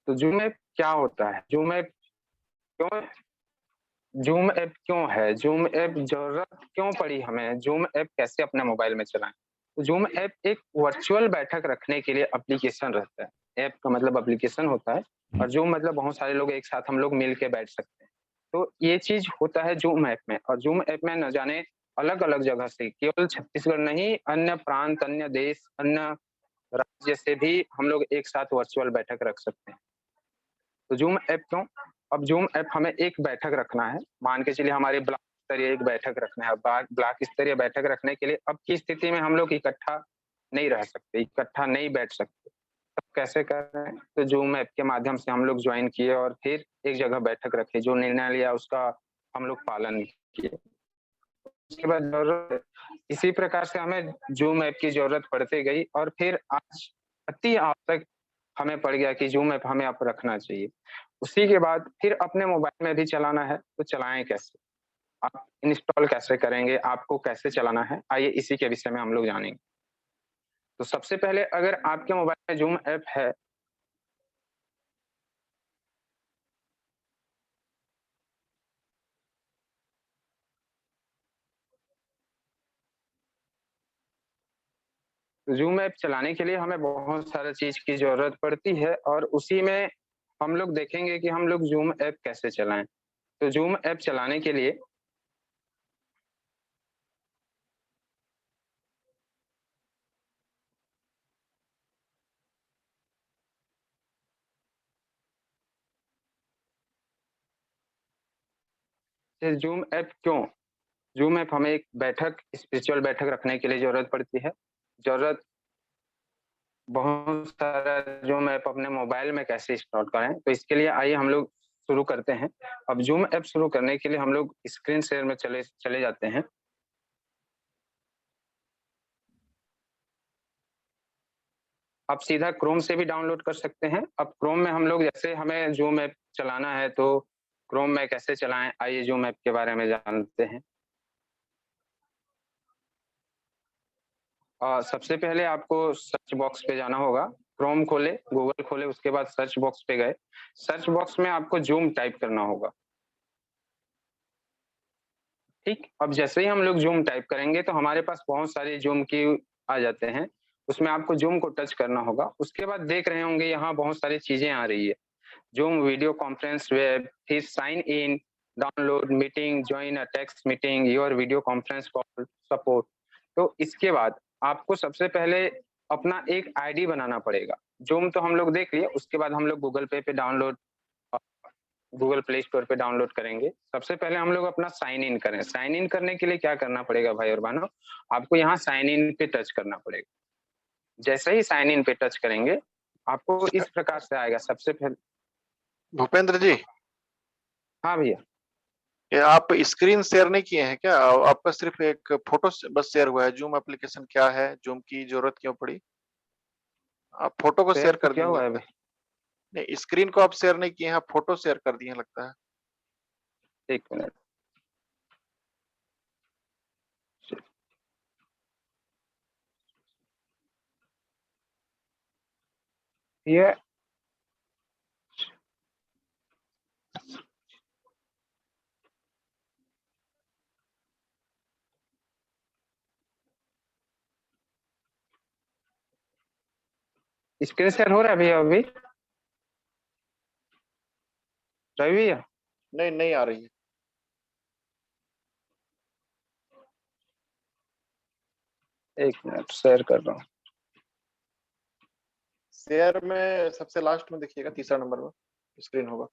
तो zoom app क्या होता है? क्यों जूम ऐप क्यों है? जूम ऐप ज़रूरत क्यों पड़ी हमें? जूम ऐप कैसे अपने मोबाइल में चलाएँ? तो जूम ऐप एक वर्चुअल बैठक रखने के लिए एप्लीकेशन रहता है। ऐप का मतलब एप्लीकेशन होता है और जूम मतलब बहुत सारे लोग एक साथ हम लोग मिल के बैठ सकते हैं। तो ये चीज़ होता है जूम ऐप में, और जूम ऐप में न जाने अलग-अलग जगह से, केवल छत्तीसगढ़ नहीं, अन्य प्रांत, अन्य देश, अन्य राज्य से भी हम लोग एक साथ वर्चुअल बैठक रख सकते हैं। तो जूम ऐप क्यों? अब जूम ऐप हमें एक बैठक रखना है, मान के चलिए हमारे ब्लॉक स्तरीय एक बैठक रखना है। ब्लॉक स्तरीय बैठक रखने के लिए अब की स्थिति में हम लोग इकट्ठा नहीं रह सकते, इकट्ठा नहीं बैठ सकते। तब कैसे कर रहे हैं? तो जूम ऐप के माध्यम से हम लोग जॉइन किए और फिर एक जगह बैठक रखी, जो निर्णय लिया उसका हम लोग पालन किए। उसके बाद ज़रूरत इसी प्रकार से हमें जूम ऐप की ज़रूरत पड़ती गई और फिर आज अति आवश्यक हमें पड़ गया कि जूम ऐप हमें अब रखना चाहिए। उसी के बाद फिर अपने मोबाइल में भी चलाना है, तो चलाएँ कैसे? आप इंस्टॉल कैसे करेंगे? आपको कैसे चलाना है? आइए इसी के विषय में हम लोग जानेंगे। तो सबसे पहले अगर आपके मोबाइल में जूम ऐप है, तो जूम ऐप चलाने के लिए हमें बहुत सारा चीज़ की ज़रूरत पड़ती है और उसी में हम लोग देखेंगे कि हम लोग जूम ऐप कैसे चलाएँ। तो जूम ऐप चलाने के लिए ये जूम ऐप क्यों? जूम ऐप हमें एक बैठक, स्पिरिचुअल बैठक रखने के लिए ज़रूरत पड़ती है। ज़रूरत बहुत सारा जूम ऐप अपने मोबाइल में कैसे इंस्टॉल करें, तो इसके लिए आइए हम लोग शुरू करते हैं। अब जूम ऐप शुरू करने के लिए हम लोग स्क्रीन शेयर में चले चले जाते हैं। आप सीधा क्रोम से भी डाउनलोड कर सकते हैं। अब क्रोम में हम लोग, जैसे हमें जूम ऐप चलाना है तो क्रोम में कैसे चलाएँ, आइए जूम ऐप के बारे में जानते हैं। सबसे पहले आपको सर्च बॉक्स पे जाना होगा। क्रोम खोले, गूगल खोले, उसके बाद सर्च बॉक्स पे गए। सर्च बॉक्स में आपको जूम टाइप करना होगा। ठीक, अब जैसे ही हम लोग जूम टाइप करेंगे तो हमारे पास बहुत सारे जूम की आ जाते हैं। उसमें आपको जूम को टच करना होगा। उसके बाद देख रहे होंगे यहाँ बहुत सारी चीज़ें आ रही है। जूम वीडियो कॉन्फ्रेंस वेब, फिर sign in, download, meeting, join a text meeting, your video conference call, support. तो इसके बाद आपको सबसे पहले अपना एक आईडी बनाना पड़ेगा। जूम तो हम लोग देख लिए, उसके बाद हम लोग गूगल पे डाउनलोड, अ, गूगल प्ले स्टोर पे डाउनलोड करेंगे। सबसे पहले हम लोग अपना साइन इन करें। साइन इन करने के लिए क्या करना पड़ेगा भाई और बहनों? आपको यहाँ साइन इन पे टच करना पड़ेगा। जैसे ही साइन इन पे टच करेंगे, आपको इस प्रकार से आएगा। सबसे पहले भूपेंद्र जी, हाँ भैया। ये आप स्क्रीन शेयर नहीं किए हैं क्या? आपका सिर्फ एक फोटो बस शेयर हुआ है। जूम एप्लीकेशन क्या है? जूम की जरूरत क्यों पड़ी? आप फोटो को शेयर शेयर तो कर क्या दिए हुआ है लगता है। भाई? नहीं, स्क्रीन को आप शेयर नहीं किए हैं, आप फोटो शेयर कर दिए लगता है। 1 मिनट। ये स्क्रीन शेयर हो रहा है भैया अभी? रवि भैया? नहीं, नहीं आ रही है। 1 मिनट, शेयर कर रहा हूँ। शेयर में सबसे लास्ट में देखिएगा, तीसरा नंबर में स्क्रीन होगा।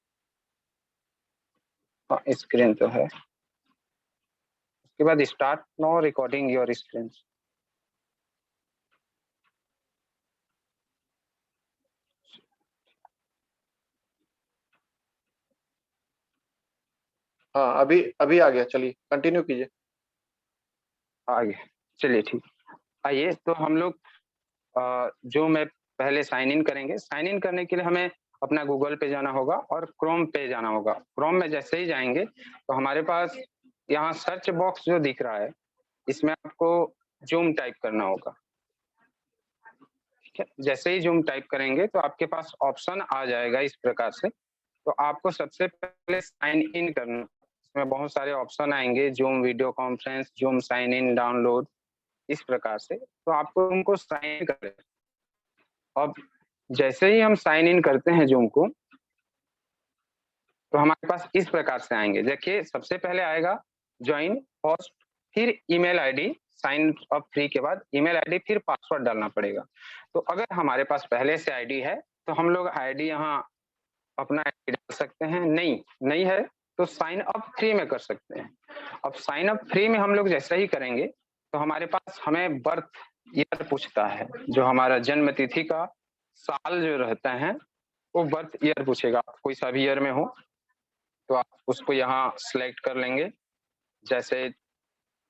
हाँ, स्क्रीन तो है। उसके बाद start now recording your screen. हाँ, अभी अभी आ गया। चलिए कंटिन्यू कीजिए। आगे चलिए, ठीक। आइए तो हम लोग जो मैं पहले साइन इन करेंगे। साइन इन करने के लिए हमें अपना गूगल पे जाना होगा और क्रोम पे जाना होगा। क्रोम में जैसे ही जाएंगे तो हमारे पास यहाँ सर्च बॉक्स जो दिख रहा है, इसमें आपको जूम टाइप करना होगा। ठीक है, जैसे ही जूम टाइप करेंगे तो आपके पास ऑप्शन आ जाएगा इस प्रकार से। तो आपको सबसे पहले साइन इन करना, इसमें बहुत सारे ऑप्शन आएंगे, Zoom video conference, Zoom sign in, download, इस प्रकार से। तो आपको उनको साइन करें। अब जैसे ही हम साइन इन करते हैं जूम को, तो हमारे पास इस प्रकार से आएंगे। देखिए, सबसे पहले आएगा ज्वाइन होस्ट, फिर email ID, sign up free के बाद ईमेल आईडी, फिर पासवर्ड डालना पड़ेगा। तो अगर हमारे पास पहले से आईडी है तो हम लोग आईडी यहाँ अपना आईडी डाल सकते हैं, नहीं है तो साइन अप फ्री में कर सकते हैं। अब साइन अप फ्री में हम लोग जैसे ही करेंगे तो हमारे पास हमें बर्थ ईयर पूछता है, जो हमारा जन्म तिथि का साल जो रहता है वो बर्थ ईयर पूछेगा। आप कोई सा भी ईयर में हो तो आप उसको यहाँ सिलेक्ट कर लेंगे। जैसे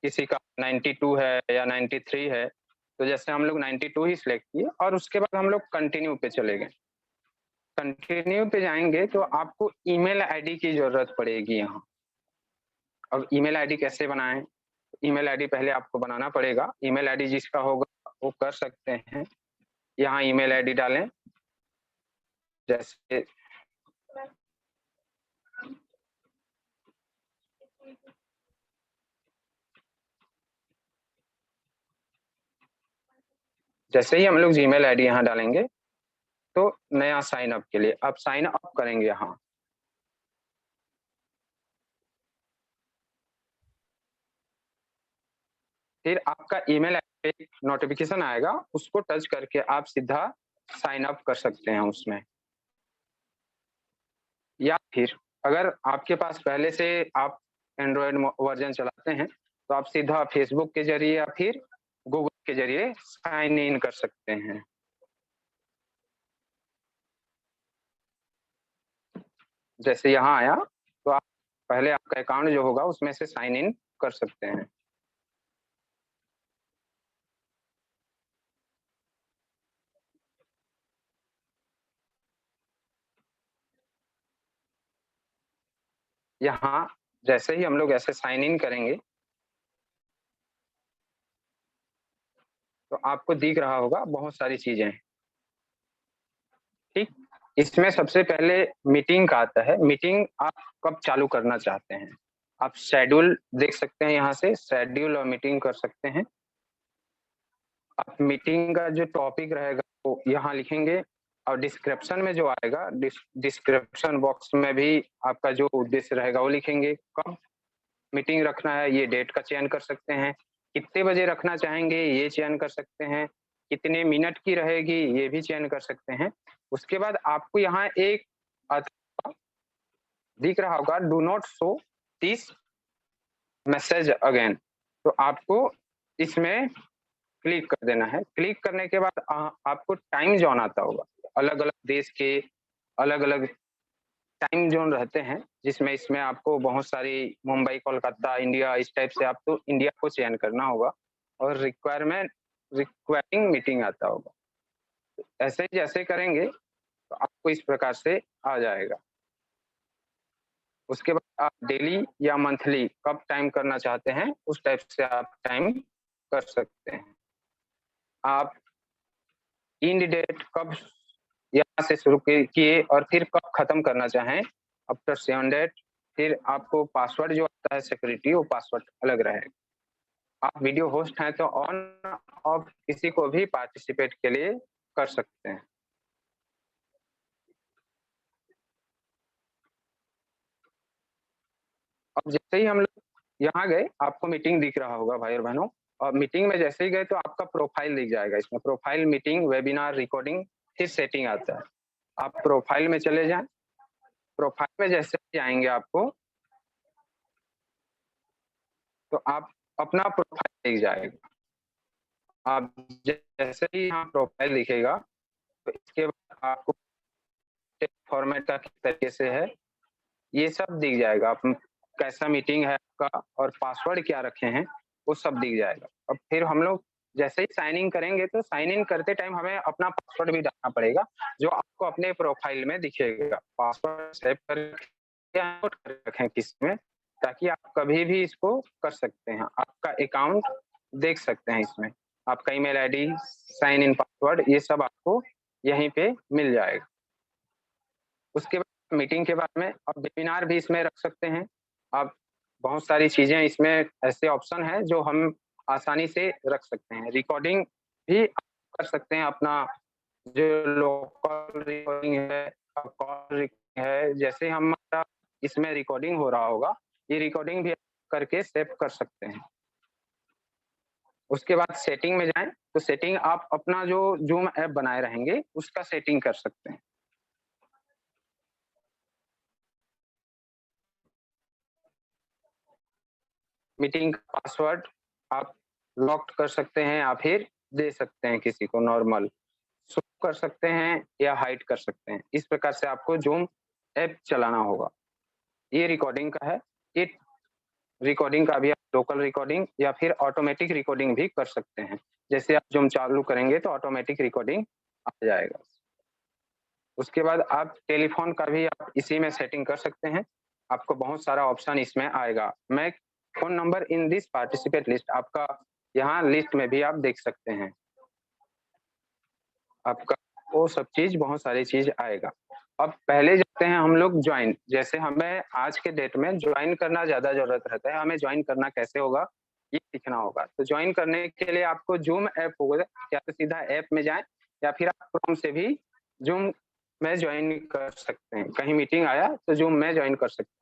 किसी का 92 है या 93 है, तो जैसे हम लोग 92 ही सिलेक्ट किए और उसके बाद हम लोग कंटिन्यू पे चले गए। कंटिन्यू पे जाएंगे तो आपको ईमेल आईडी की जरूरत पड़ेगी यहाँ। अब ईमेल आईडी कैसे बनाएं? ईमेल आईडी पहले आपको बनाना पड़ेगा। ईमेल आईडी जिसका होगा वो कर सकते हैं। यहाँ ईमेल आईडी डालें, जैसे जैसे ही हम लोग जीमेल आईडी यहाँ डालेंगे तो नया साइन अप के लिए अब साइन अप करेंगे यहाँ। फिर आपका ईमेल आईडी पे नोटिफिकेशन आएगा, उसको टच करके आप सीधा साइन अप कर सकते हैं उसमें। या फिर अगर आपके पास पहले से आप एंड्रॉयड वर्जन चलाते हैं तो आप सीधा फेसबुक के जरिए या फिर गूगल के जरिए साइन इन कर सकते हैं। जैसे यहाँ आया तो आप पहले आपका अकाउंट जो होगा उसमें से साइन इन कर सकते हैं। यहाँ जैसे ही हम लोग ऐसे साइन इन करेंगे तो आपको दिख रहा होगा बहुत सारी चीजें। ठीक, इसमें सबसे पहले मीटिंग का आता है। मीटिंग आप कब चालू करना चाहते हैं, आप शेड्यूल देख सकते हैं, यहाँ से शेड्यूल और मीटिंग कर सकते हैं। आप मीटिंग का जो टॉपिक रहेगा वो यहाँ लिखेंगे और डिस्क्रिप्शन में जो आएगा डिस्क्रिप्शन बॉक्स में भी आपका जो उद्देश्य रहेगा वो लिखेंगे। कब मीटिंग रखना है ये डेट का चयन कर सकते हैं, कितने बजे रखना चाहेंगे ये चयन कर सकते हैं, कितने मिनट की रहेगी ये भी चयन कर सकते हैं। उसके बाद आपको यहाँ एक दिख रहा होगा do not show this message again, तो आपको इसमें क्लिक कर देना है। क्लिक करने के बाद आपको टाइम जोन आता होगा, अलग अलग देश के अलग अलग टाइम जोन रहते हैं, जिसमें इसमें आपको बहुत सारी मुंबई, कोलकाता, इंडिया, इस टाइप से आपको इंडिया को चयन करना होगा और रिक्वायरिंग मीटिंग आता होगा। ऐसे ही जैसे करेंगे तो आपको इस प्रकार से आ जाएगा। उसके बाद आप डेली या मंथली कब टाइम करना चाहते हैं उस टाइप से आप टाइम कर सकते हैं। आप इंड डेट कब यहाँ से शुरू किए और फिर कब खत्म करना चाहें आफ्टर 7 डेट, फिर आपको पासवर्ड जो आता है सिक्योरिटी वो पासवर्ड अलग रहेगा। आप वीडियो होस्ट हैं तो ऑन ऑफ किसी को भी पार्टिसिपेट के लिए कर सकते हैं। अब जैसे ही हम लोग यहाँ गए आपको मीटिंग दिख रहा होगा भाई और बहनों, और मीटिंग में जैसे ही गए तो आपका प्रोफाइल दिख जाएगा। इसमें प्रोफाइल, मीटिंग, वेबिनार, रिकॉर्डिंग, फिर सेटिंग आता है। आप प्रोफाइल में चले जाएं। प्रोफाइल में जैसे ही आएंगे आपको तो आप अपना प्रोफाइल दिख जाएगा। आप जैसे ही यहाँ प्रोफाइल दिखेगा तो इसके बाद आपको फॉर्मेट का किस तरीके से है ये सब दिख जाएगा। आप कैसा मीटिंग है आपका और पासवर्ड क्या रखे हैं वो सब दिख जाएगा। अब फिर हम लोग जैसे ही साइन इन करेंगे तो साइन इन करते टाइम हमें अपना पासवर्ड भी डालना पड़ेगा जो आपको अपने प्रोफाइल में दिखेगा। पासवर्ड सेव कर रखें किसमें, ताकि आप कभी भी इसको कर सकते हैं, आपका अकाउंट देख सकते हैं इसमें। आपका email ID, sign in password, ये सब आपको यहीं पे मिल जाएगा। उसके बाद मीटिंग के बारे में आप वेबिनार भी इसमें रख सकते हैं। आप बहुत सारी चीज़ें इसमें ऐसे ऑप्शन हैं जो हम आसानी से रख सकते हैं। रिकॉर्डिंग भी आप कर सकते हैं अपना, जो लोकल रिकॉर्डिंग है, कॉल है, जैसे हमारा इसमें रिकॉर्डिंग हो रहा होगा, ये रिकॉर्डिंग भी करके सेव कर सकते हैं। उसके बाद सेटिंग में जाएँ, तो सेटिंग आप अपना जो ज़ूम ऐप बनाए रहेंगे, उसका सेटिंग कर सकते हैं। मीटिंग का पासवर्ड आप लॉक्ड कर सकते हैं या फिर दे सकते हैं किसी को नॉर्मल। शो कर सकते हैं या हाइड कर सकते हैं। इस प्रकार से आपको ज़ूम ऐप चलाना होगा। ये रिकॉर्डिंग का है। ये रिकॉर्डिंग का भी आप लोकल रिकॉर्डिंग या फिर ऑटोमेटिक रिकॉर्डिंग भी कर सकते हैं। जैसे आप ज़ूम चालू करेंगे तो ऑटोमेटिक रिकॉर्डिंग आ जाएगा। उसके बाद आप टेलीफ़ोन का भी आप इसी में सेटिंग कर सकते हैं। आपको बहुत सारा ऑप्शन इसमें आएगा। Make phone number in this participate list, आपका यहाँ लिस्ट में भी आप देख सकते हैं। आपका वो सब चीज़, बहुत सारी चीज़ आएगा। अब पहले जाते हैं हम लोग जॉइन, जैसे हमें आज के डेट में जॉइन करना ज़्यादा ज़रूरत रहता है, हमें जॉइन करना कैसे होगा, ये सीखना होगा। तो जॉइन करने के लिए आपको ज़ूम ऐप होगा, या तो सीधा ऐप में जाएँ या फिर आप क्रोम से भी ज़ूम में जॉइन कर सकते हैं। कहीं मीटिंग आया तो ज़ूम में जॉइन कर सकते हैं।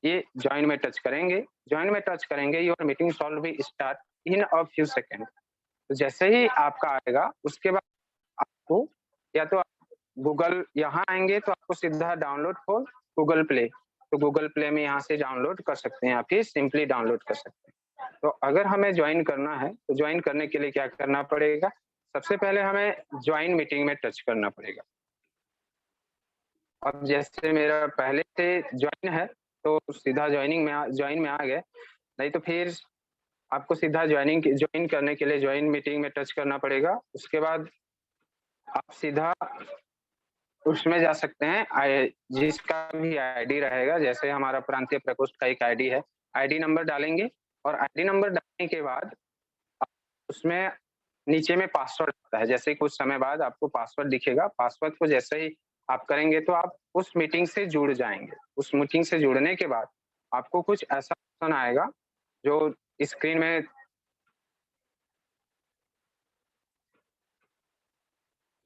ये जॉइन में टच करेंगे, जॉइन में टच करेंगे, your meeting shawl B start in a few second. तो जैसे ही आपका आएगा, उसके बाद आपको या तो गूगल यहाँ आएँगे तो आपको सीधा डाउनलोड फॉर गूगल प्ले, तो गूगल प्ले में यहाँ से डाउनलोड कर सकते हैं, या फिर सिंपली डाउनलोड कर सकते हैं। तो अगर हमें जॉइन करना है, तो जॉइन करने के लिए क्या करना पड़ेगा? सबसे पहले हमें जॉइन मीटिंग में टच करना पड़ेगा। अब जैसे मेरा पहले से जॉइन है, तो सीधा जॉइन में आ गए, नहीं तो फिर आपको सीधा जॉइन करने के लिए जॉइन मीटिंग में टच करना पड़ेगा। उसके बाद आप सीधा उसमें जा सकते हैं, जिसका भी आईडी रहेगा, जैसे हमारा प्रांतीय प्रकोष्ठ का एक आईडी है, आईडी नंबर डालेंगे और आईडी नंबर डालने के बाद उसमें नीचे में पासवर्ड आता है, जैसे कुछ समय बाद आपको पासवर्ड दिखेगा, पासवर्ड को जैसे ही आप करेंगे तो आप उस मीटिंग से जुड़ जाएँगे। उस मीटिंग से जुड़ने के बाद आपको कुछ ऐसा ऑप्शन आएगा, जो स्क्रीन में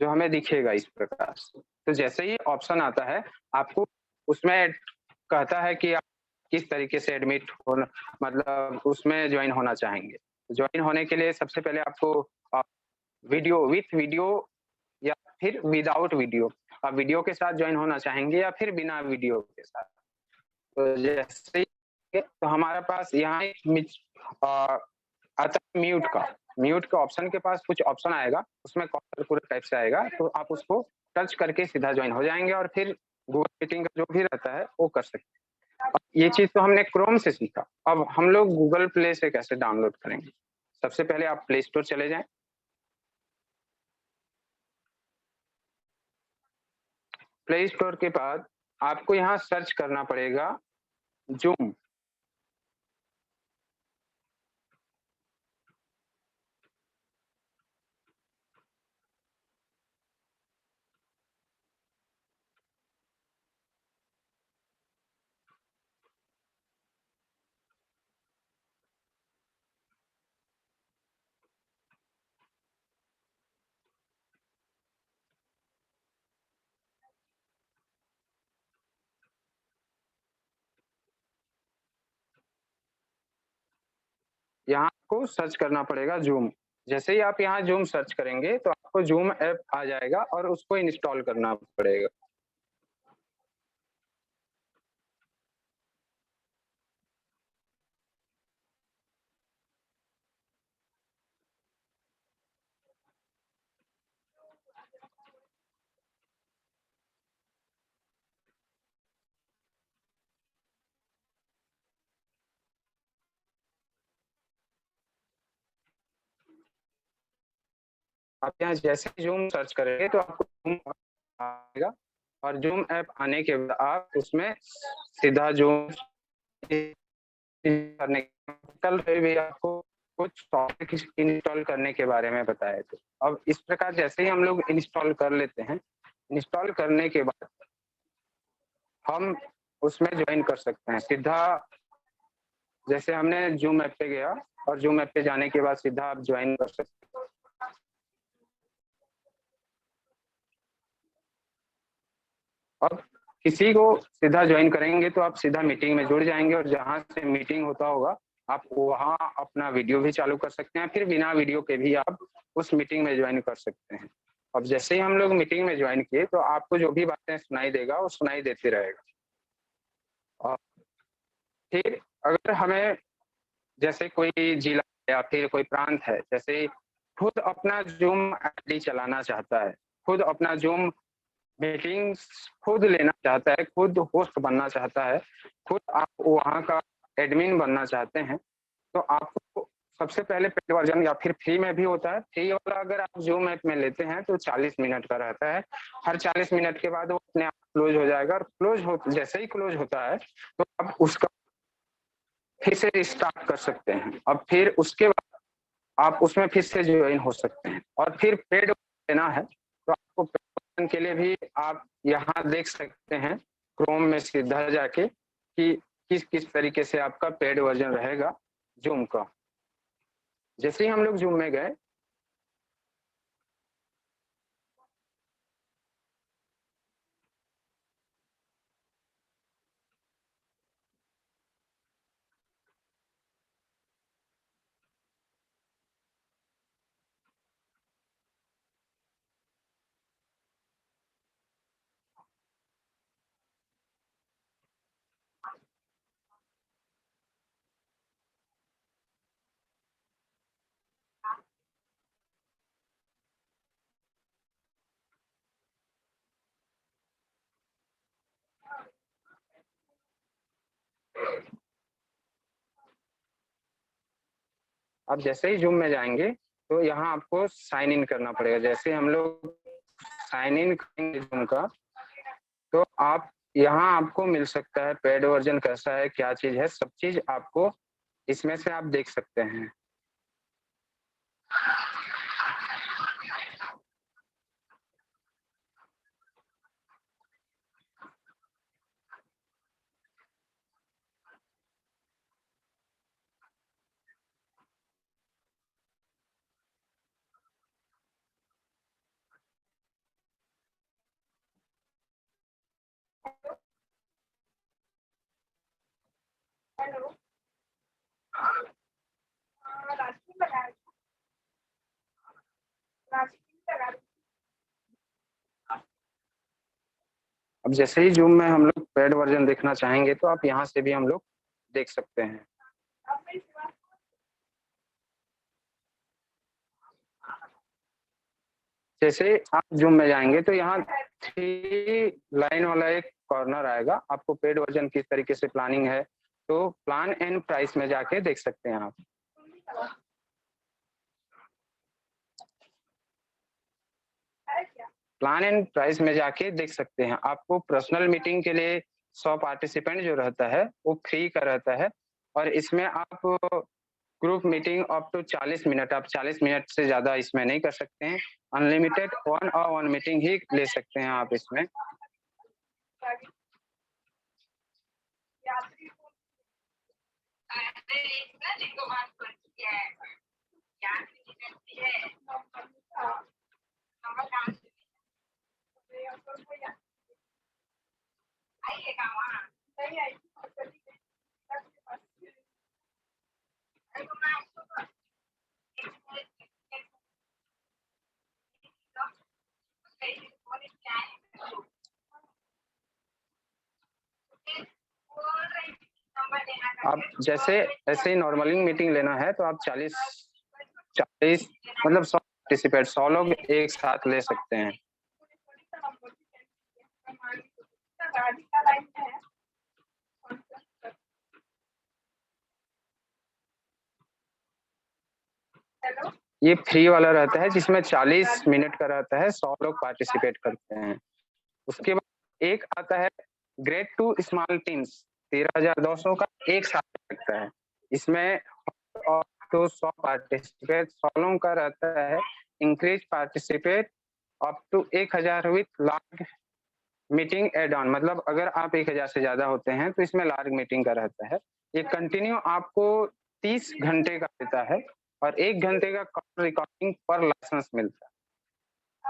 जो हमें दिखेगा इस प्रकार से। तो जैसे ही ऑप्शन आता है, आपको उसमें कहता है कि आप किस तरीके से एडमिट होना, मतलब उसमें जॉइन होना चाहेंगे। जॉइन होने के लिए सबसे पहले आपको वीडियो विथ वीडियो या फिर विदाउट वीडियो, आप वीडियो के साथ जॉइन होना चाहेंगे या फिर बिना वीडियो के साथ। तो जैसे ही तो हमारे पास यहाँ एक अ, आता है म्यूट का ऑप्शन के पास कुछ ऑप्शन आएगा, उसमें कॉलर पूरे टाइप से आएगा, तो आप उसको टच करके सीधा जॉइन हो जाएँगे और फिर गूगल मीटिंग का जो भी रहता है, वो कर सकते हैं। अब ये चीज़ तो हमने क्रोम से सीखा, अब हम लोग गूगल प्ले से कैसे डाउनलोड करेंगे? सबसे पहले आप प्ले स्टोर चले जाएँ। प्ले स्टोर के बाद आपको यहाँ सर्च करना पड़ेगा ज़ूम। यहाँ आपको सर्च करना पड़ेगा ज़ूम। जैसे ही आप यहाँ ज़ूम सर्च करेंगे, तो आपको ज़ूम ऐप आ जाएगा और उसको इंस्टॉल करना पड़ेगा। आप यहाँ जैसे ही ज़ूम सर्च करेंगे तो आपको ज़ूम आएगा और ज़ूम ऐप आने के बाद आप उसमें सीधा ज़ूम करने कल फिर भी आपको कुछ सॉफ्टवेयर इंस्टॉल करने के बारे में बताए थे। अब इस प्रकार जैसे ही हम लोग इंस्टॉल कर लेते हैं, इंस्टॉल करने के बाद हम उसमें ज्वाइन कर सकते हैं सीधा। जैसे हमने जूम ऐप पे गया और जूम ऐप पे जाने के बाद सीधा आप ज्वाइन कर सकते हैं। अब किसी को सीधा ज्वाइन करेंगे तो आप सीधा मीटिंग में जुड़ जाएंगे और जहां से मीटिंग होता होगा आप वहां अपना वीडियो भी चालू कर सकते हैं, फिर बिना वीडियो के भी आप उस मीटिंग में ज्वाइन कर सकते हैं। अब जैसे ही हम लोग मीटिंग में ज्वाइन किए तो आपको जो भी बातें सुनाई देगा वो सुनाई देते रहेगा। और फिर अगर हमें जैसे कोई जिला या फिर कोई प्रांत है, जैसे खुद अपना जूम आईडी चलाना चाहता है, खुद अपना जूम मीटिंग्स खुद लेना चाहता है, खुद होस्ट बनना चाहता है, खुद आप वहाँ का एडमिन बनना चाहते हैं, तो आपको सबसे पहले पेड वर्जन या फिर फ्री में भी होता है। फ्री वाला अगर आप जूम ऐप में लेते हैं तो 40 मिनट का रहता है। हर 40 मिनट के बाद वो अपने आप क्लोज हो जाएगा और जैसे ही क्लोज होता है तो आप उसका फिर से रिस्टार्ट कर सकते हैं। अब फिर उसके बाद आप उसमें फिर से ज्वाइन हो सकते हैं। और फिर पेड लेना है तो आपको पेड के लिए भी आप यहाँ देख सकते हैं क्रोम में सीधा जाके कि किस किस तरीके से आपका पेड वर्जन रहेगा जूम का। जैसे ही हम लोग जूम में गए अब जैसे ही जूम में जाएंगे तो यहाँ आपको साइन इन करना पड़ेगा। जैसे हम लोग साइन इन करेंगे जूम का तो आप यहाँ आपको मिल सकता है पेड वर्जन कैसा है, क्या चीज है, सब चीज आपको इसमें से आप देख सकते हैं। हेलो, राशि बता रही हूँ, राशि लगा रही अब जैसे ही जूम में हम लोग पेड वर्जन देखना चाहेंगे तो आप यहाँ से भी हम लोग देख सकते हैं। हूँ। अब मेरी सेवा जैसे आप जूम में जाएंगे तो यहाँ 3 लाइन वाला एक कॉर्नर आएगा, आपको पेड वर्जन किस तरीके से प्लानिंग है तो प्लान एंड प्राइस में जाके देख सकते हैं आप। है क्या? प्लान एंड प्राइस में जाके देख सकते हैं। आपको पर्सनल मीटिंग के लिए 100 पार्टिसिपेंट जो रहता है वो फ्री का रहता है और इसमें आप group meeting up to 40 minute, आप 40 मिनट से ज्यादा इसमें नहीं कर सकते हैं। अनलिमिटेड 1 मीटिंग ही ले सकते हैं आप इसमें। यात्री को जिनको बात करती है, यात्री करती है, आइएगा वहाँ नहीं आई आप जैसे ऐसे ही नॉर्मली मीटिंग लेना है तो आप 40 मतलब 100 पार्टिसिपेंट 100 लोग एक साथ ले सकते हैं। गाड़ी का लाइन है। हेलो, ये फ्री वाला रहता है जिसमें 40 मिनट का रहता है, 100 लोग पार्टिसिपेट करते हैं। उसके बाद एक आता है ग्रेड टू स्मॉल टीम्स, 13,200 का एक साथ लगता है। इसमें और टू 100 पार्टिसिपेट, 100 लोगों का रहता है। Increase participate up to 1000 with large meeting add on, मतलब अगर आप 1000 से ज्यादा होते हैं तो इसमें लार्ज मीटिंग का रहता है। ये कंटिन्यू आपको 30 घंटे का देता है और 1 घंटे का कॉल रिकॉर्डिंग पर लाइसेंस मिलता है।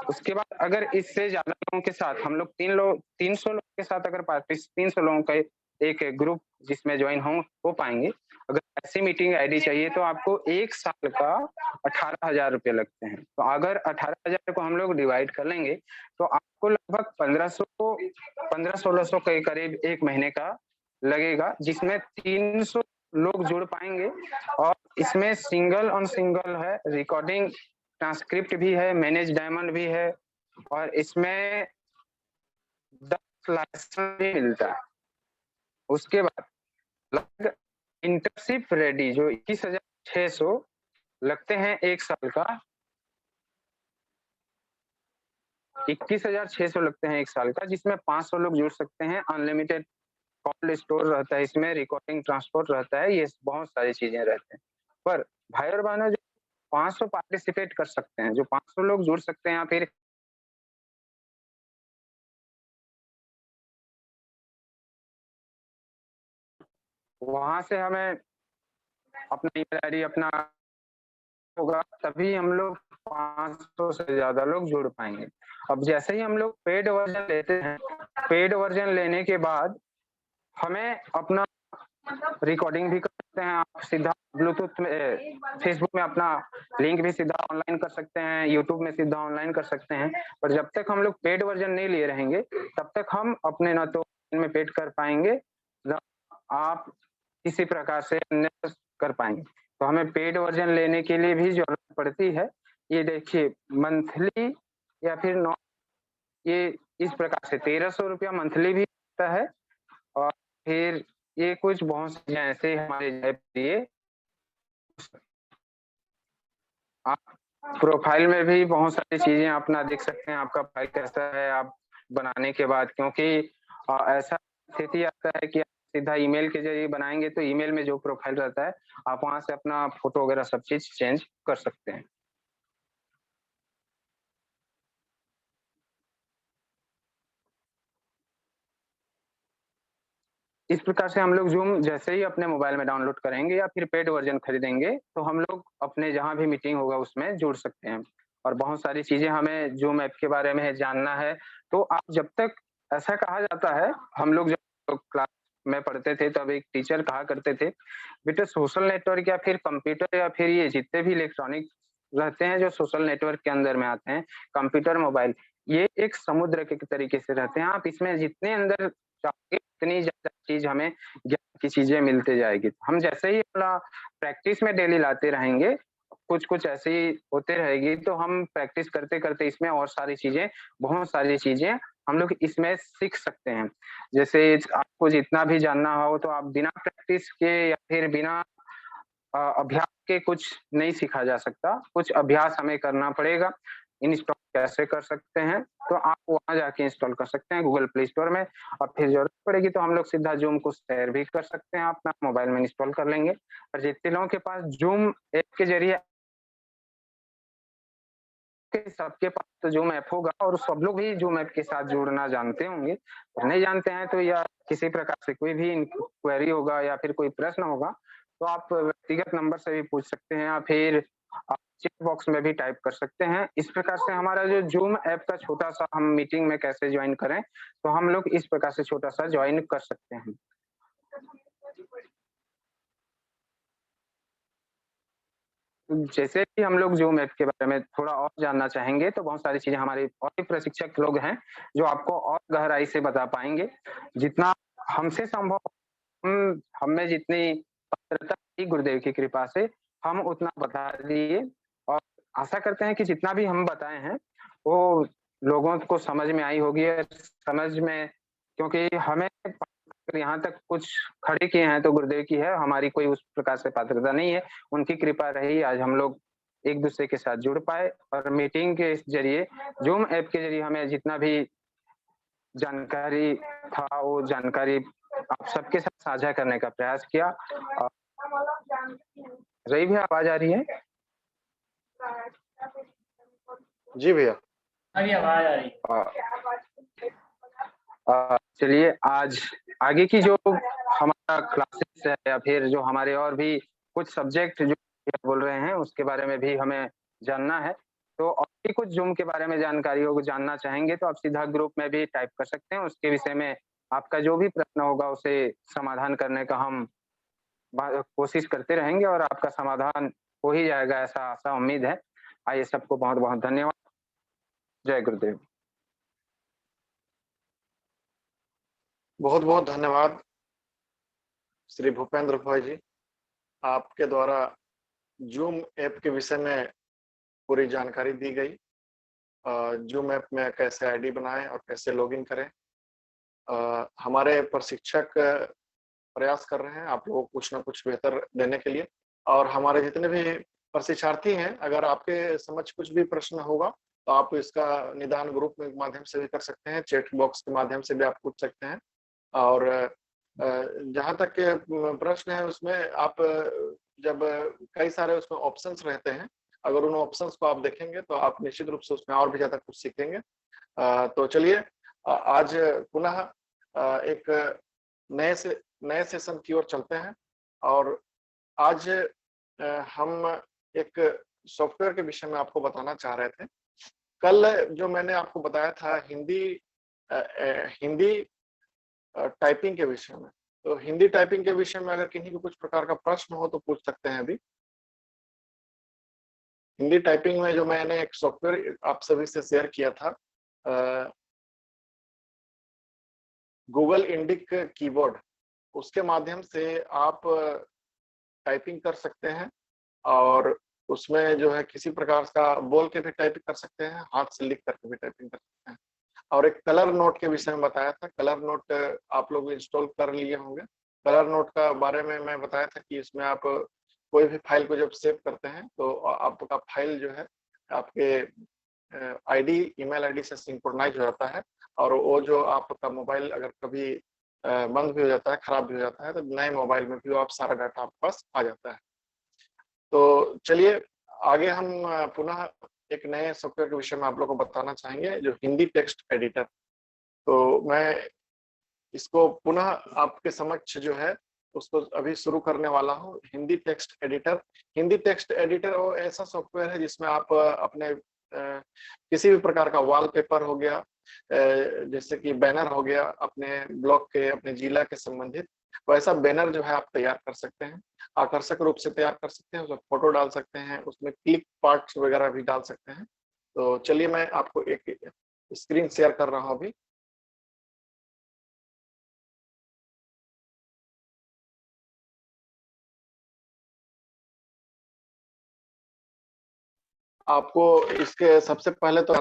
उसके बाद अगर इससे ज्यादा लोगों के साथ हम लोग 300 लोगों के साथ अगर 300 लोगों का एक ग्रुप जिसमें ज्वाइन हो पाएंगे, अगर ऐसी मीटिंग आईडी चाहिए तो आपको 1 साल का 18,000 रुपये लगते हैं। तो अगर 18,000 को हम लोग डिवाइड कर लेंगे तो आपको लगभग 1500-1600 के करीब 1 महीने का लगेगा, जिसमें 300 लोग जुड़ पाएंगे। और इसमें सिंगल ऑन सिंगल है, रिकॉर्डिंग ट्रांसक्रिप्ट भी है, मैनेज डायमंड भी है और इसमें 10 लाइसेंस भी मिलता है। उसके बाद इंटर्नशिप रेडी जो 21,600 लगते हैं 1 साल का, 21,600 लगते हैं 1 साल का, जिसमें 500 लोग जुड़ सकते हैं। अनलिमिटेड कॉल स्टोर रहता है, इसमें रिकॉर्डिंग ट्रांसपोर्ट रहता है, ये बहुत सारी चीजें रहते हैं। पर भाई और बहनों, जो 500 पार्टिसिपेट कर सकते हैं, जो 500 लोग जुड़ सकते हैं या फिर वहां से हमें अपना ईमेल आईडी अपना होगा, तभी हम लोग 500 से ज्यादा लोग जुड़ पाएंगे। अब जैसे ही हम लोग पेड वर्जन लेते हैं, पेड वर्जन लेने के बाद हमें अपना रिकॉर्डिंग भी कर सकते हैं। आप सीधा ब्लूटूथ में, फेसबुक में अपना लिंक भी सीधा ऑनलाइन कर सकते हैं, यूट्यूब में सीधा ऑनलाइन कर सकते हैं। पर जब तक हम लोग पेड वर्जन नहीं लिए रहेंगे तब तक हम अपने ना तो में पेड कर पाएंगे ना आप किसी प्रकार से अन्य कर पाएंगे। तो हमें पेड वर्जन लेने के लिए भी जरूरत पड़ती है। ये देखिए मंथली या फिर ये इस प्रकार से 1300 रुपया मंथली भी होता है। और फिर ये कुछ बहुत से ऐसे हमारे लिए आप प्रोफाइल में भी बहुत सारी चीजें अपना देख सकते हैं, आपका फाइल कैसा है आप बनाने के बाद, क्योंकि ऐसा स्थिति आता है कि आप सीधा ईमेल के जरिए बनाएंगे तो ईमेल में जो प्रोफाइल रहता है आप वहां से अपना फोटो वगैरह सब चीज चेंज कर सकते हैं। इस प्रकार से हम लोग जूम जैसे ही अपने मोबाइल में डाउनलोड करेंगे या फिर पेड वर्जन खरीदेंगे तो हम लोग अपने जहां भी मीटिंग होगा उसमें जुड़ सकते हैं। और बहुत सारी चीजें हमें जूम ऐप के बारे में जानना है तो आप जब तक, ऐसा कहा जाता है, हम लोग जब क्लास में पढ़ते थे तब एक टीचर कहा करते थे, बेटा सोशल नेटवर्क या फिर कंप्यूटर या फिर ये जितने भी इलेक्ट्रॉनिक रहते हैं जो सोशल नेटवर्क के अंदर में आते हैं, कंप्यूटर मोबाइल, ये एक समुद्र के तरीके से रहते हैं। आप इसमें जितने अंदर जाओगे उतनी ज्यादा चीज हमें ज्ञान की चीजें मिलती जाएगी। हम जैसे ही अपना प्रैक्टिस में डेली लाते रहेंगे, कुछ कुछ ऐसे ही होते रहेगी तो हम प्रैक्टिस करते करते इसमें और सारी चीजें, बहुत सारी चीजें हम लोग इसमें सीख सकते हैं। जैसे आपको जितना भी जानना हो तो आप बिना प्रैक्टिस के या फिर बिना अभ्यास के कुछ नहीं सीखा जा सकता, कुछ अभ्यास हमें करना पड़ेगा। इंस्टॉल कैसे कर सकते हैं, तो आप वहां जाके इंस्टॉल कर सकते हैं गूगल प्ले स्टोर में, और फिर जरूरत पड़ेगी तो हम लोग सीधा जूम को शेयर भी कर सकते हैं, अपना मोबाइल में इंस्टॉल कर लेंगे। और जितने लोगों के पास जूम ऐप के जरिए, सबके पास तो जूम ऐप होगा और सब लोग भी जूम ऐप के साथ जुड़ना जानते होंगे। नहीं जानते हैं तो या किसी प्रकार से कोई भी क्वेरी होगा या फिर कोई प्रश्न होगा तो आप व्यक्तिगत नंबर से भी पूछ सकते हैं या फिर आप चैट बॉक्स में भी टाइप कर सकते हैं। इस प्रकार से हमारा जो जूम ऐप का छोटा सा, हम मीटिंग में कैसे ज्वाइन करें, तो हम लोग इस प्रकार से छोटा सा ज्वाइन कर सकते हैं। जैसे कि हम लोग जूम ऐप के बारे में थोड़ा और जानना चाहेंगे तो बहुत सारी चीजें हमारे और भी प्रशिक्षक लोग हैं जो आपको और गहराई से बता पाएंगे। जितना हमसे संभव, हमें जितनी पात्रता थी गुरुदेव की कृपा से हम उतना बता दिए, और आशा करते हैं कि जितना भी हम बताए हैं वो लोगों को समझ में आई होगी। और समझ में, क्योंकि हमें यहाँ तक कुछ खड़े किए हैं तो गुरुदेव की है, हमारी कोई उस प्रकार से पात्रता नहीं है। उनकी कृपा रही आज हम लोग एक दूसरे के साथ जुड़ पाए और मीटिंग के जरिए, जूम ऐप के जरिए हमें जितना भी जानकारी था वो जानकारी आप सबके साथ साझा करने का प्रयास किया। रही भैया आवाज आ रही है? जी भैया। अभी आवाज आ रही है। चलिए आज आगे की जो हमारा क्लासेस है या फिर जो हमारे और भी कुछ सब्जेक्ट जो बोल रहे हैं उसके बारे में भी हमें जानना है। तो और भी कुछ जूम के बारे में जानकारियों को जानना चाहेंगे तो आप सीधा ग्रुप में भी टाइप कर सकते हैं। उसके विषय में आपका जो भी प्रश्न होगा उसे समाधान करने का हम कोशिश करते रहेंगे और आपका समाधान हो ही जाएगा, ऐसा आशा उम्मीद है। आइए सबको बहुत बहुत धन्यवाद। जय गुरुदेव। बहुत बहुत धन्यवाद श्री भूपेंद्र भाई जी, आपके द्वारा जूम ऐप के विषय में पूरी जानकारी दी गई। जूम ऐप में कैसे आईडी बनाएं और कैसे लॉगिन करें। हमारे प्रशिक्षक प्रयास कर रहे हैं आप लोगों को कुछ ना कुछ बेहतर देने के लिए, और हमारे जितने भी प्रशिक्षार्थी हैं, अगर आपके समझ कुछ भी प्रश्न होगा तो आप इसका निदान ग्रुप के माध्यम से भी कर सकते हैं, चैट बॉक्स के माध्यम से भी आप पूछ सकते हैं। और जहाँ तक के प्रश्न है उसमें आप जब कई सारे उसमें ऑप्शंस रहते हैं, अगर उन ऑप्शंस को आप देखेंगे तो आप निश्चित रूप से उसमें और भी ज्यादा कुछ सीखेंगे। तो चलिए आज पुनः एक नए सेशन की ओर चलते हैं। और आज हम एक सॉफ्टवेयर के विषय में आपको बताना चाह रहे थे। कल जो मैंने आपको बताया था हिंदी टाइपिंग के विषय में, तो हिंदी टाइपिंग के विषय में अगर किन्हीं को कुछ प्रकार का प्रश्न हो तो पूछ सकते हैं। अभी हिंदी टाइपिंग में जो मैंने एक सॉफ्टवेयर आप सभी से शेयर किया था, गूगल इंडिक कीबोर्ड, उसके माध्यम से आप टाइपिंग कर सकते हैं। और उसमें जो है किसी प्रकार का बोल के भी टाइपिंग कर सकते हैं, हाथ से लिख करके भी टाइपिंग कर सकते हैं। और एक कलर नोट के विषय में बताया था। कलर नोट आप लोग इंस्टॉल कर लिए होंगे। कलर नोट का बारे में मैं बताया था कि इसमें आप कोई भी फाइल को जब सेव करते हैं तो आपका फाइल जो है आपके ईमेल आईडी से सिंक्रोनाइज हो जाता है, और वो जो आपका मोबाइल अगर कभी बंद भी हो जाता है, खराब भी हो जाता है, तो नए मोबाइल में भी आप सारा डाटा आपके पास आ जाता है। तो चलिए आगे हम पुनः एक नए सॉफ्टवेयर के विषय में आप लोगों को बताना चाहेंगे, जो हिंदी टेक्स्ट एडिटर। तो मैं इसको पुनः आपके समक्ष जो है उसको अभी शुरू करने वाला हूँ। Hindi text editor. Hindi text editor वो ऐसा सॉफ्टवेयर है जिसमें आप अपने किसी भी प्रकार का वॉलपेपर हो गया, जैसे कि बैनर हो गया अपने ब्लॉक के, अपने जिला के संबंधित, वैसा बैनर जो है आप तैयार कर सकते हैं, आकर्षक रूप से तैयार कर सकते हैं, उसमें फोटो डाल सकते हैं, उसमें क्लिक पार्ट्स वगैरह भी डाल सकते हैं। तो चलिए मैं आपको एक स्क्रीन शेयर कर रहा हूँ अभी। आपको इसके सबसे पहले तो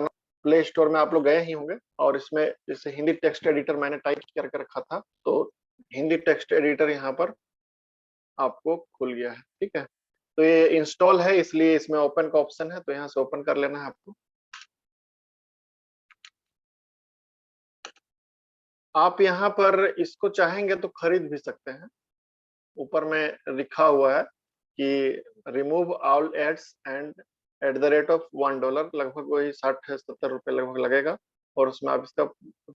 प्ले स्टोर में आप लोग गए ही होंगे, और इसमें जैसे हिंदी टेक्स्ट एडिटर मैंने टाइप करके रखा था, तो हिंदी टेक्स्ट एडिटर यहाँ पर आपको खुल गया है। ठीक है, तो ये इंस्टॉल है इसलिए इसमें ओपन का ऑप्शन है, तो यहाँ से ओपन कर लेना है आपको। आप यहाँ पर इसको चाहेंगे तो खरीद भी सकते हैं। ऊपर में लिखा हुआ है कि रिमूव ऑल एड्स एंड $1, लगभग वही 60-70 रुपए लगभग लगेगा, और उसमें आप इसका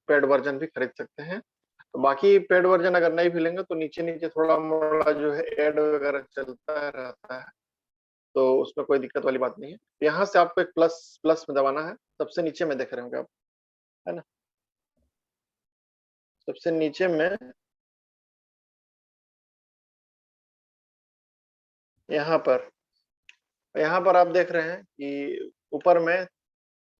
पेड वर्जन भी खरीद सकते हैं। तो बाकी पेड वर्जन अगर नहीं भी लेंगे तो नीचे नीचे थोड़ा मोड़ा जो है एड वगैरह चलता रहता है, तो उसमें कोई दिक्कत वाली बात नहीं है। यहाँ से आपको एक प्लस में दबाना है, सबसे नीचे में देख रहे होंगे आप, है ना, सबसे नीचे में यहाँ पर आप देख रहे हैं कि ऊपर में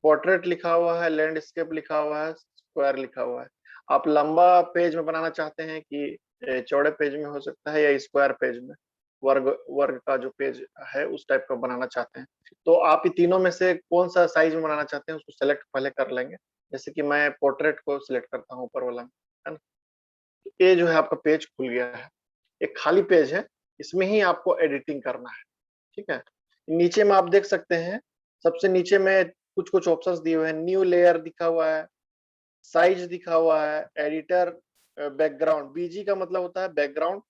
पोर्ट्रेट लिखा हुआ है, लैंडस्केप लिखा हुआ है, स्क्वायर लिखा हुआ है। आप लंबा पेज में बनाना चाहते हैं कि चौड़े पेज में हो सकता है, या स्क्वायर पेज में, वर्ग वर्ग का जो पेज है उस टाइप का बनाना चाहते हैं, तो आप ये तीनों में से कौन सा साइज में बनाना चाहते हैं उसको सेलेक्ट पहले कर लेंगे। जैसे कि मैं पोर्ट्रेट को सिलेक्ट करता हूँ ऊपर वाला में, है ना। ये जो है आपका पेज खुल गया है, एक खाली पेज है, इसमें ही आपको एडिटिंग करना है। ठीक है, नीचे में आप देख सकते हैं, सबसे नीचे में कुछ कुछ ऑप्शंस दिए हुए हैं। न्यू लेयर दिखा हुआ है, साइज दिखा हुआ है, एडिटर, बैकग्राउंड। बीजी का मतलब होता है बैकग्राउंड,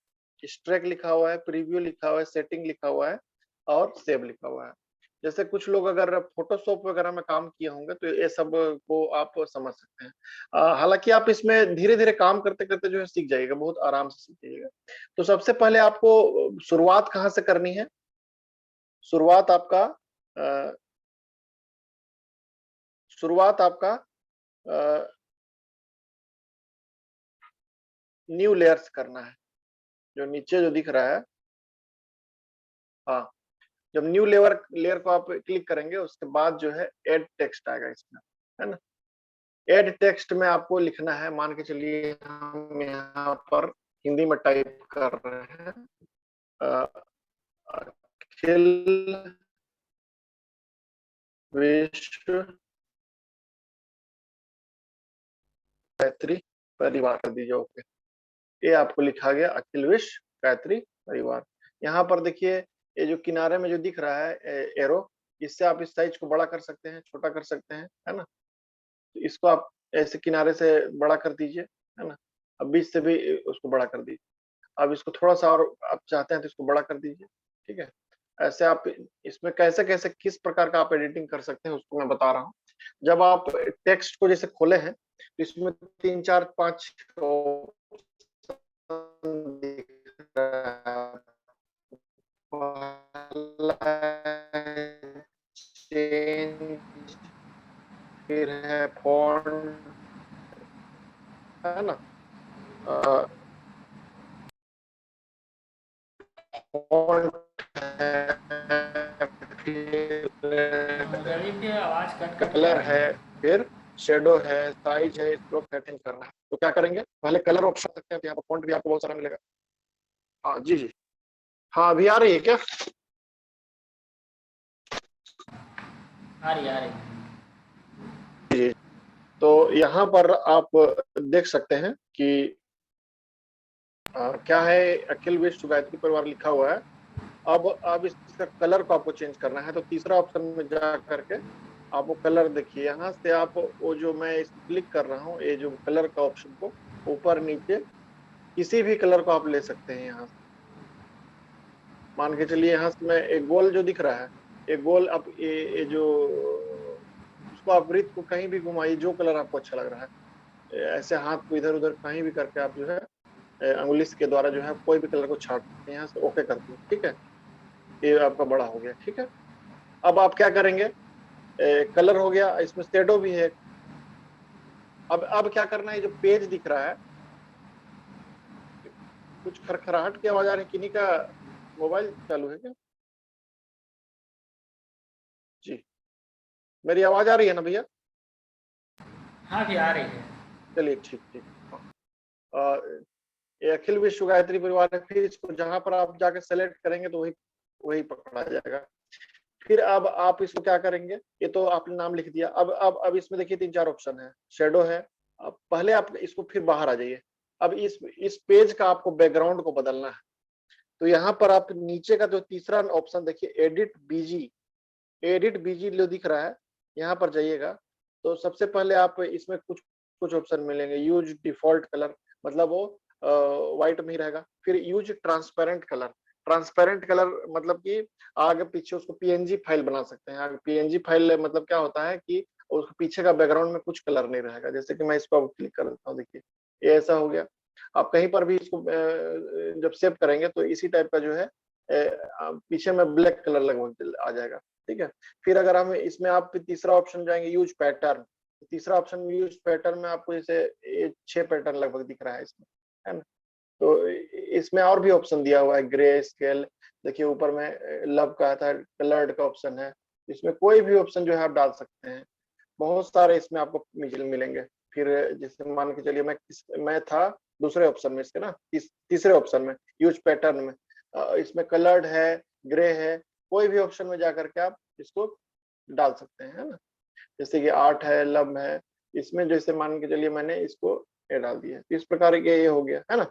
एक्सट्रैक्ट लिखा हुआ है, प्रीव्यू लिखा हुआ है, सेटिंग लिखा हुआ है और सेव लिखा हुआ है। जैसे कुछ लोग अगर फोटोशॉप वगैरह में काम किए होंगे तो ये सब को आप समझ सकते हैं। हालांकि आप इसमें धीरे धीरे काम करते करते जो है सीख जाइएगा, बहुत आराम से सीख जाइएगा। तो सबसे पहले आपको शुरुआत कहाँ से करनी है? शुरुआत आपका न्यू लेयर्स करना है, जो नीचे जो दिख रहा है। हाँ, जब न्यू लेयर को आप क्लिक करेंगे उसके बाद जो है एड टेक्स्ट आएगा इसमें, है ना। एड टेक्स्ट में आपको लिखना है, मान के चलिए हम यहाँ पर हिंदी में टाइप कर रहे हैं अखिल विश्व गायत्री परिवार कर दीजिए, ओके। ये आपको लिखा गया अखिल विश्व गायत्री परिवार। यहाँ पर देखिए ये जो किनारे में जो दिख रहा है एरो, इससे आप इस साइज को बड़ा कर सकते हैं, छोटा कर सकते हैं, है ना। तो इसको आप ऐसे किनारे से बड़ा कर दीजिए, है ना। अब बीच से भी उसको बड़ा कर दीजिए। अब इसको थोड़ा सा और आप चाहते हैं तो इसको बड़ा कर दीजिए, ठीक है। ऐसे आप इसमें कैसे कैसे किस प्रकार का आप एडिटिंग कर सकते हैं उसको मैं बता रहा हूँ। जब आप टेक्स्ट को जैसे खोले हैं तो इसमें 3 4 5 दिख रहा है। चेंज, फिर है फॉन्ट, है ना। फॉन्ट है, फिर आवाज कट कलर है, फिर शेडो है, साइज है, इसको सेटिंग करना है। तो क्या करेंगे, पहले कलर ऑप्शन सकते हैं, तो यहाँ पर फॉन्ट भी आपको बहुत सारा मिलेगा। हाँ जी जी, हाँ अभी आ रही है क्या? आ रही जी, तो यहाँ पर आप देख सकते हैं कि क्या है, अखिल विश्व गायत्री परिवार लिखा हुआ है। अब इसका कलर को आपको चेंज करना है, तो तीसरा ऑप्शन में जा करके आप वो कलर देखिए। यहाँ से आप वो जो मैं इस क्लिक कर रहा हूँ, ये जो कलर का ऑप्शन को ऊपर नीचे किसी भी कलर को आप ले सकते हैं। यहाँ मान के चलिए यहाँ से मैं एक गोल जो दिख रहा है, एक गोल आप ये जो उसको आप वृत्त को कहीं भी घुमाइए, जो कलर आपको अच्छा लग रहा है, ऐसे हाथ को इधर उधर कहीं भी करके आप जो है अंगुली के द्वारा जो है कोई भी कलर को छाट सकते हैं। यहाँ से ओके कर दिए, ठीक है। ये आपका बड़ा हो गया, ठीक है। अब आप क्या करेंगे, कलर हो गया, इसमें शेडो भी है। अब क्या करना है, जो पेज दिख रहा है, कुछ खरखराहट की आवाज आ रही है, किन्हीं का मोबाइल चालू है क्या? जी, मेरी आवाज आ रही है ना भैया? हाँ भी आ रही है। चलिए ठीक ठीक। ये अखिल विश्व गायत्री परिवार है, फिर इसको जहां पर आप जाके सेलेक्ट करेंगे तो वही पकड़ा जाएगा। फिर अब आप इसको क्या करेंगे, ये तो आपने नाम लिख दिया। अब इसमें देखिए 3 4 ऑप्शन है, शेडो है। अब पहले आप इसको फिर बाहर आ जाइए। अब इस पेज का आपको बैकग्राउंड को बदलना है, तो यहाँ पर आप नीचे का जो तीसरा ऑप्शन देखिए, एडिट बीजी जो दिख रहा है, यहाँ पर जाइएगा। तो सबसे पहले आप इसमें कुछ ऑप्शन मिलेंगे। यूज डिफॉल्ट कलर, मतलब वो व्हाइट में ही रहेगा। फिर यूज ट्रांसपेरेंट कलर मतलब कि आगे पीछे उसको पीएनजी फाइल बना सकते हैं। आगे पीएनजी फाइल मतलब क्या होता है कि उसके पीछे का बैकग्राउंड में कुछ कलर नहीं रहेगा। जैसे कि मैं इसको अब क्लिक कर देता हूँ, देखिए ये ऐसा हो गया। आप कहीं पर भी इसको जब सेव करेंगे तो इसी टाइप का जो है पीछे में ब्लैक कलर लगभग आ जाएगा, ठीक है। फिर अगर हम इसमें आप तीसरा ऑप्शन जाएंगे, यूज पैटर्न। तीसरा ऑप्शन यूज पैटर्न में आपको जैसे ये 6 पैटर्न लगभग दिख रहा है इसमें, है ना। तो इसमें और भी ऑप्शन दिया हुआ है, ग्रे स्केल, देखिए ऊपर में लव का था, कलर्ड का ऑप्शन है। इसमें कोई भी ऑप्शन जो है आप डाल सकते हैं। बहुत सारे इसमें आपको मिलेंगे। फिर जैसे मान के चलिए मैं था दूसरे ऑप्शन में, इसके ना तीसरे ऑप्शन में, यूज पैटर्न में। इसमें कलर्ड है, ग्रे है, कोई भी ऑप्शन में जाकर के आप इसको डाल सकते हैं, है ना। जैसे कि आर्ट है, लव है, इसमें जैसे मान के चलिए मैंने इसको ये डाल दिया, इस प्रकार के ये हो गया, है ना।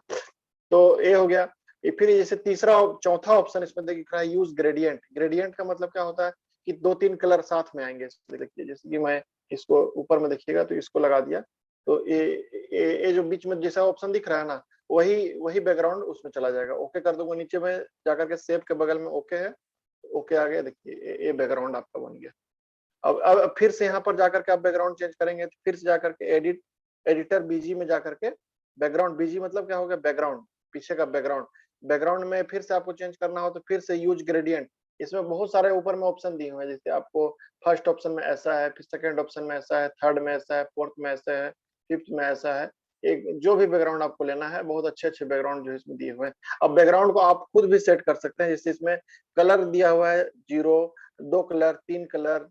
तो ये हो गया। ये फिर जैसे चौथा ऑप्शन इसमें दिख रहा है, यूज ग्रेडियंट का मतलब क्या होता है कि 2-3 कलर साथ में आएंगे। देखिए जैसे कि मैं इसको ऊपर में देखिएगा तो इसको लगा दिया, तो ये जो बीच में जैसा ऑप्शन दिख रहा है ना, वही बैकग्राउंड उसमें चला जाएगा। ओके कर दूंगा, नीचे में जाकर के सेव के बगल में ओके है, ओके आ गया, देखिए ये बैकग्राउंड आपका बन गया। अब फिर से यहाँ पर जाकर के आप बैकग्राउंड चेंज करेंगे तो फिर से जाकर के एडिटर बीजी में जाकर के बैकग्राउंड, बीजी मतलब क्या होगा, बैकग्राउंड, पीछे का बैकग्राउंड। बैकग्राउंड में फिर से आपको चेंज करना हो तो फिर से यूज ग्रेडियंट। इसमें बहुत सारे ऊपर में ऑप्शन दिए हुए हैं, जैसे आपको फर्स्ट ऑप्शन में ऐसा है, फिर सेकंड ऑप्शन में ऐसा है, थर्ड में ऐसा है, फोर्थ में ऐसा है, फिफ्थ में ऐसा है। एक जो भी बैकग्राउंड आपको लेना है, बहुत अच्छे अच्छे बैकग्राउंड जो इसमें दिए हुए हैं। अब बैकग्राउंड को आप खुद भी सेट कर सकते हैं, जैसे इसमें कलर दिया हुआ है 0, 2 कलर, 3 कलर,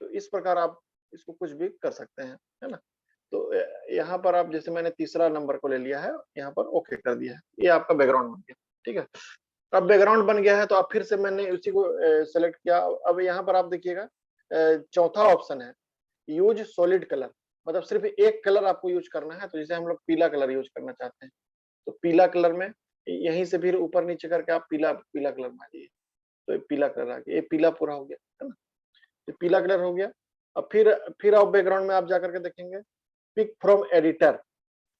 तो इस प्रकार आप इसको कुछ भी कर सकते हैं, है ना। तो यहाँ पर आप, जैसे मैंने तीसरा नंबर को ले लिया है, यहाँ पर ओके कर दिया है, ये आपका बैकग्राउंड बन गया। ठीक है, अब बैकग्राउंड बन गया है तो आप फिर से मैंने उसी को सेलेक्ट किया। अब यहाँ पर आप देखिएगा चौथा ऑप्शन है यूज सॉलिड कलर, मतलब सिर्फ एक कलर आपको यूज करना है। तो जैसे हम लोग पीला कलर यूज करना चाहते हैं, तो पीला कलर में यहीं से फिर ऊपर नीचे करके आप पीला कलर मारिए, तो ये पीला कलर आ गया, ये पीला पूरा हो गया, है ना, ये पीला कलर हो गया। अब फिर आप बैकग्राउंड में आप जाकर के देखेंगे पिक फ्रॉम एडिटर,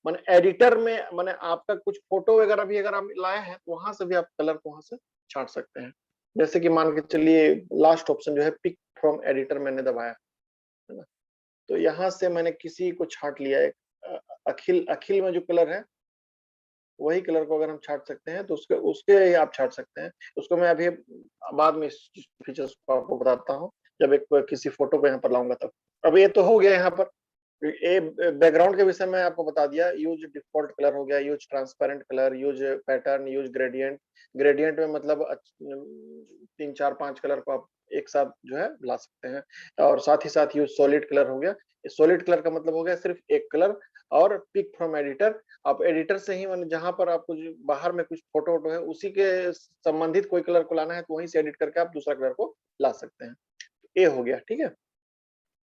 माने एडिटर में माने आपका कुछ फोटो वगैरह भी अगर आप लाए हैं तो वहां से भी आप कलर को वहां से छांट सकते हैं। जैसे कि मान के चलिए लास्ट ऑप्शन जो है पिक फ्रॉम एडिटर मैंने दबाया, है ना, तो यहाँ से मैंने किसी को छांट लिया, एक अखिल में जो कलर है वही कलर को अगर हम छांट सकते हैं तो उसके आप छांट सकते हैं। उसको मैं अभी बाद में इस फीचर्स को आपको बताता हूँ, जब एक किसी फोटो को यहाँ पर लाऊंगा तब। अब ये तो हो गया, यहाँ पर ये बैकग्राउंड के विषय में आपको बता दिया। यूज डिफॉल्ट कलर हो गया, use transparent colour, use pattern, use gradient. Gradient में मतलब 3, 4, 5 कलर को आप एक साथ जो है ला सकते हैं, और साथ ही साथ यूज सॉलिड कलर हो गया। सॉलिड कलर का मतलब हो गया सिर्फ एक कलर। और पिक फ्रॉम एडिटर, आप एडिटर से ही मतलब जहां पर आपको बाहर में कुछ फोटो वोटो है उसी के संबंधित कोई कलर को लाना है तो वहीं से एडिट करके आप दूसरा कलर को ला सकते हैं। ये हो गया, ठीक है।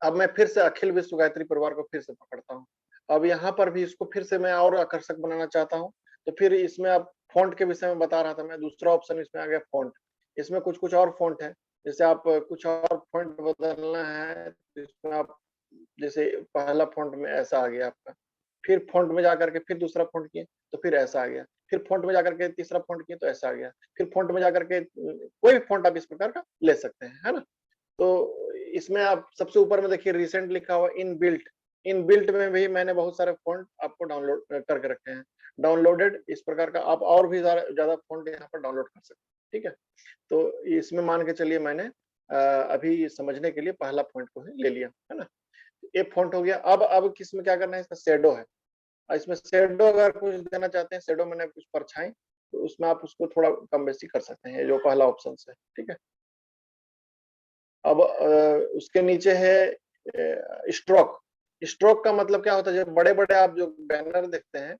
अब मैं फिर से अखिल विश्व गायत्री परिवार को फिर से पकड़ता हूँ। अब यहाँ पर भी इसको फिर से मैं और आकर्षक बनाना चाहता हूँ, तो फिर इसमें अब फॉन्ट के विषय में बता रहा था मैं, दूसरा ऑप्शन इसमें आ गया फॉन्ट। इसमें कुछ और फॉन्ट है, जैसे आप कुछ और फॉन्ट बदलना है तो इसमें आप, जैसे पहला फॉन्ट में ऐसा आ गया आपका, फिर फॉन्ट में जाकर के फिर दूसरा फॉन्ट किए तो फिर ऐसा आ गया, फिर फॉन्ट में जाकर के तीसरा फॉन्ट किए तो ऐसा आ गया, फिर फॉन्ट में जाकर के कोई भी फॉन्ट आप इस प्रकार का ले सकते हैं, है ना। तो इसमें आप सबसे ऊपर में देखिए रिसेंट लिखा हुआ इन बिल्ट में भी मैंने बहुत सारे फॉन्ट आपको डाउनलोड करके रखे हैं। डाउनलोडेड इस प्रकार का आप और भी ज्यादा फॉन्ट यहाँ पर डाउनलोड कर सकते हैं, ठीक है। तो इसमें मान के चलिए मैंने अभी समझने के लिए पहला फॉन्ट को ही ले लिया, है ना। ये फॉन्ट हो गया। अब किसमें क्या करना है, इसका शेडो है। इसमें शेडो अगर कुछ देना चाहते हैं, शेडो मैंने कुछ परछाई, तो उसमें आप उसको थोड़ा कम बेसी कर सकते हैं, जो पहला ऑप्शन है, ठीक है। अब उसके नीचे है स्ट्रोक। स्ट्रोक का मतलब क्या होता है, जब बड़े बड़े आप जो बैनर देखते हैं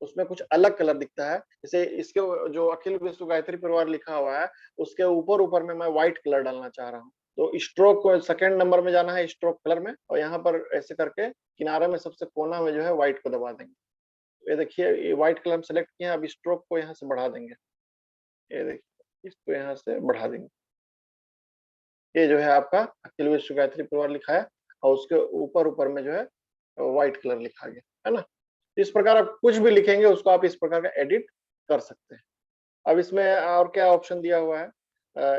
उसमें कुछ अलग कलर दिखता है, जैसे इसके जो अखिल विश्व गायत्री परिवार लिखा हुआ है उसके ऊपर में मैं व्हाइट कलर डालना चाह रहा हूँ। तो स्ट्रोक सेकंड नंबर में जाना है स्ट्रोक कलर में, और यहाँ पर ऐसे करके किनारे में सबसे कोना में जो है व्हाइट को दबा देंगे। ये देखिए ये व्हाइट कलर हम सेलेक्ट किए, अब स्ट्रोक को यहाँ से बढ़ा देंगे, ये देखिए इसको यहाँ से बढ़ा देंगे। ये जो है आपका अखिल विश्व गायत्री परिवार लिखा है, और उसके ऊपर में जो है व्हाइट कलर लिखा गया, है ना। इस प्रकार आप कुछ भी लिखेंगे उसको आप इस प्रकार का एडिट कर सकते हैं। अब इसमें और क्या ऑप्शन दिया हुआ है,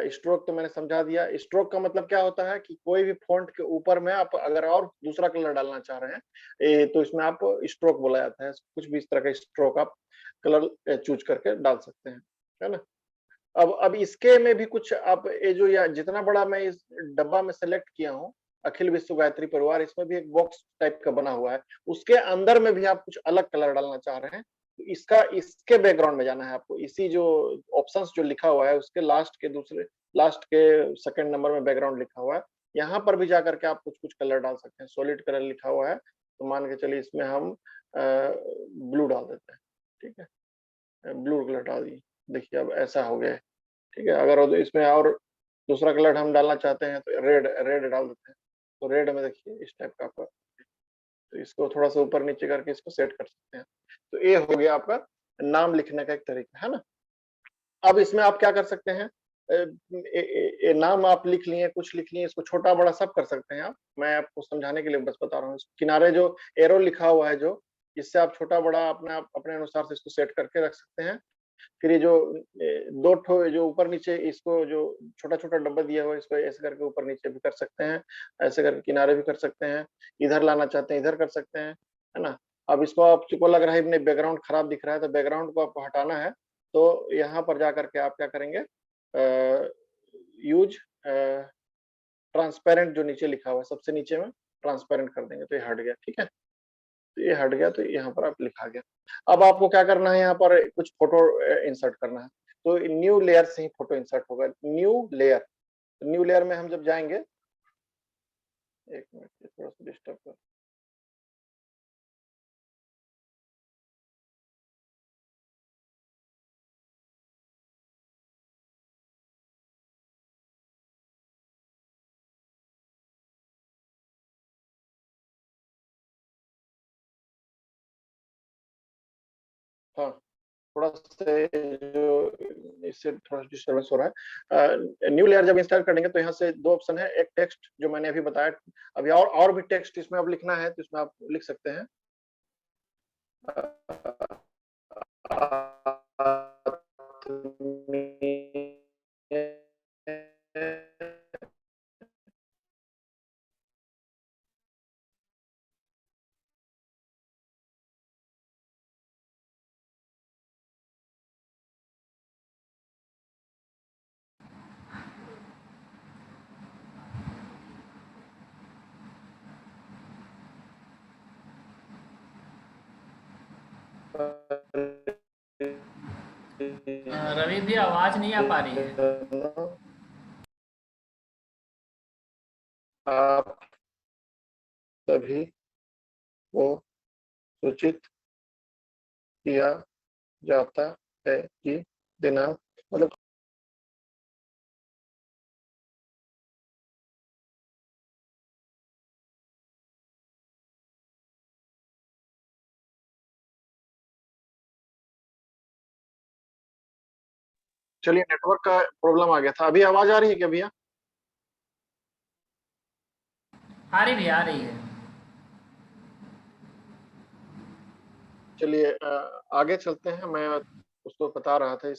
स्ट्रोक तो मैंने समझा दिया। स्ट्रोक का मतलब क्या होता है कि कोई भी फॉन्ट के ऊपर में आप अगर और दूसरा कलर डालना चाह रहे हैं तो इसमें आप स्ट्रोक बोला जाता है। कुछ भी इस तरह का स्ट्रोक आप कलर चूज करके डाल सकते हैं, है ना। अब इसके में भी कुछ आप ये जो जितना बड़ा मैं इस डब्बा में सेलेक्ट किया हूँ अखिल विश्व गायत्री परिवार, इसमें भी एक बॉक्स टाइप का बना हुआ है, उसके अंदर में भी आप कुछ अलग कलर डालना चाह रहे हैं तो इसके बैकग्राउंड में जाना है आपको। इसी जो ऑप्शंस जो लिखा हुआ है उसके लास्ट के सेकंड नंबर में बैकग्राउंड लिखा हुआ है, यहाँ पर भी जाकर के आप कुछ कलर डाल सकते हैं। सॉलिड कलर लिखा हुआ है तो मान के चलिए इसमें हम ब्लू डाल देते हैं, ठीक है, ब्लू कलर डाल दिए। देखिए अब ऐसा हो गया है, ठीक है। अगर इसमें और दूसरा कलर हम डालना चाहते हैं तो रेड डाल देते हैं, तो रेड में देखिए इस टाइप का आपका, तो इसको थोड़ा सा ऊपर नीचे करके इसको सेट कर सकते हैं। तो ये हो गया आपका नाम लिखने का एक तरीका, है ना। अब इसमें आप क्या कर सकते हैं, नाम आप लिख लिए, कुछ लिख लिए, इसको छोटा बड़ा सब कर सकते हैं आप। मैं आपको समझाने के लिए बस बता रहा हूँ। किनारे जो एरो लिखा हुआ है जो इससे आप छोटा बड़ा अपने अनुसार से इसको सेट करके रख सकते हैं। फिर ये जो दो ठो जो ऊपर नीचे इसको जो छोटा-छोटा डब्बा दिया हुआ है, इसको ऐसे करके ऊपर नीचे भी कर सकते हैं, ऐसे करके किनारे भी कर सकते हैं, इधर लाना चाहते हैं इधर कर सकते हैं, है ना? अब इसको आपको लग रहा है नहीं बैकग्राउंड खराब दिख रहा है, तो बैकग्राउंड को आपको हटाना है, तो यहाँ पर जाकर के आप क्या करेंगे यूज़ ट्रांसपेरेंट जो नीचे लिखा हुआ है, सबसे नीचे में ट्रांसपेरेंट कर देंगे, तो ये हट गया, ठीक है? तो ये हट गया, तो यहाँ पर आप लिखा गया। अब आपको क्या करना है, यहाँ पर कुछ फोटो इंसर्ट करना है, तो न्यू लेयर से ही फोटो इंसर्ट होगा। न्यू लेयर में हम जब जाएंगे, एक मिनट थोड़ा सा डिस्टर्ब कर, हाँ थोड़ा सा जो इससे थोड़ा डिस्टर्बेंस हो रहा है। न्यू लेयर जब इंस्टॉल करेंगे तो यहाँ से दो ऑप्शन है, एक टेक्स्ट जो मैंने अभी बताया, अभी और भी टेक्स्ट इसमें अब लिखना है तो इसमें आप लिख सकते हैं। रवि भी आवाज नहीं आ पा रही है। आप सभी को सूचित किया जाता है कि दिनांक मतलब चलिए नेटवर्क का प्रॉब्लम आ गया था। अभी आवाज आ रही है क्या भैया? आ रही भैया, आ रही है। चलिए आगे चलते हैं। मैं उसको बता रहा था